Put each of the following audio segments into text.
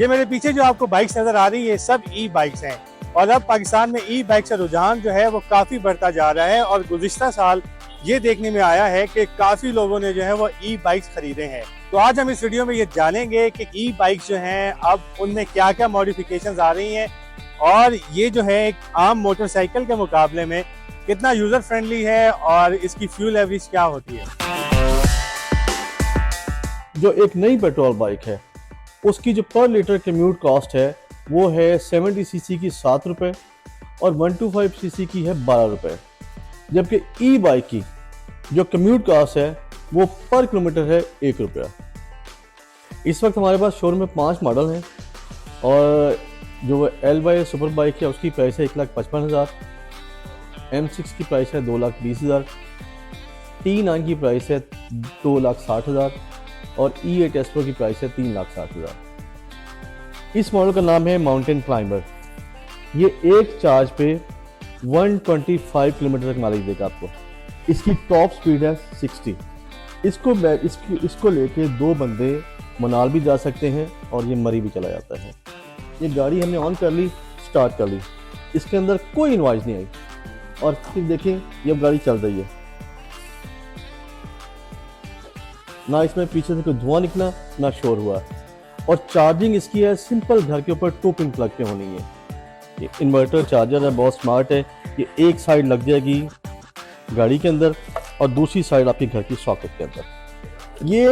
ये मेरे पीछे जो आपको बाइक्स नजर आ रही है सब ई बाइक्स हैं और अब पाकिस्तान में ई बाइक का रुझान जो है वो काफी बढ़ता जा रहा है और गुज़िश्ता साल ये देखने में आया है कि काफी लोगों ने जो है वो ई बाइक्स खरीदे हैं। तो आज हम इस वीडियो में ये जानेंगे कि ई बाइक्स जो हैं अब उनमें क्या क्या मॉडिफिकेशंस आ रही हैं और ये जो है एक आम मोटरसाइकिल के मुकाबले में कितना यूजर फ्रेंडली है और इसकी फ्यूल एवरेज क्या होती है। जो एक नई पेट्रोल बाइक है उसकी जो पर लीटर कम्यूट कॉस्ट है वो है 70 सीसी की 7 रुपये और 125 सीसी की है 12 रुपये, जबकि ई बाइक की जो कम्यूट कॉस्ट है वो पर किलोमीटर है 1 रुपया। इस वक्त हमारे पास शोरूम में 5 मॉडल हैं और जो LY सुपर बाइक है उसकी प्राइस है 1,55,000, M6 की प्राइस है 2,20,000, T9 की प्राइस है 2,60,000 और E8 एस्प्रो की प्राइस है 3,60,000। इस मॉडल का नाम है माउंटेन क्लाइंबर। ये एक चार्ज पे 125 किलोमीटर तक माइलेज देगा आपको। इसकी टॉप स्पीड है 60। इसको लेके 2 बंदे मनाल भी जा सकते हैं और ये मरी भी चला जाता है। ये गाड़ी हमने ऑन कर ली, स्टार्ट कर ली, इसके अंदर कोई इनवॉइस नहीं आई और फिर देखें ये गाड़ी चल रही है, ना इसमें पीछे से कोई धुआं निकला ना शोर हुआ। और चार्जिंग इसकी है सिंपल, घर के ऊपर 2 पिन प्लग पे होनी है। ये इन्वर्टर चार्जर है, बहुत स्मार्ट है। ये एक साइड लग जाएगी गाड़ी के अंदर और दूसरी साइड आपके घर की सॉकेट के अंदर। ये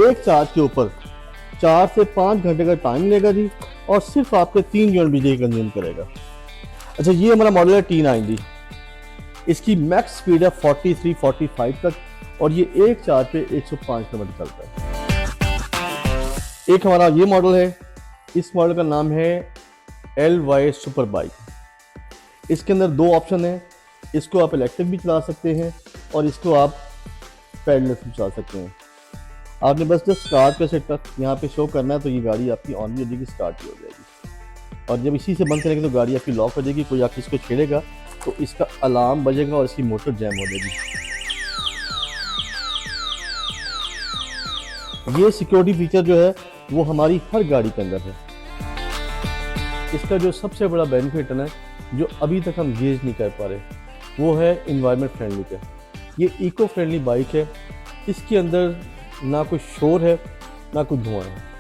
एक चार्ज के ऊपर 4 से 5 घंटे का टाइम लेगा जी और सिर्फ आपके 3 यूनिट बिजली कंज्यूम करेगा। अच्छा, ये हमारा मॉडल है T9D। इसकी मैक्स स्पीड है 43-45 तक और ये एक चार्ज पे 105 किलोमीटर चलता है। एक हमारा ये मॉडल है, इस मॉडल का नाम है LY सुपर बाइक। इसके अंदर 2 ऑप्शन है, इसको आप इलेक्ट्रिक भी चला सकते हैं और इसको आप पैडलेस भी चला सकते हैं। आपने बस जस्ट स्टार्ट पे सेट यहाँ पे शो करना है तो ये गाड़ी आपकी ऑन भी हो जाएगी, स्टार्ट भी हो जाएगी। और जब इसी से बंद करेंगे तो गाड़ी आपकी लॉक हो जाएगी। कोई आके इसको छेड़ेगा तो इसका अलार्म बजेगा और इसकी मोटर जैम हो जाएगी। ये सिक्योरिटी फीचर जो है वो हमारी हर गाड़ी के अंदर है। इसका जो सबसे बड़ा बेनिफिट है ना, जो अभी तक हम गेज नहीं कर पा रहे, वो है इन्वायरमेंट फ्रेंडली का। ये इको फ्रेंडली बाइक है, इसके अंदर ना कोई शोर है ना कोई धुआं है।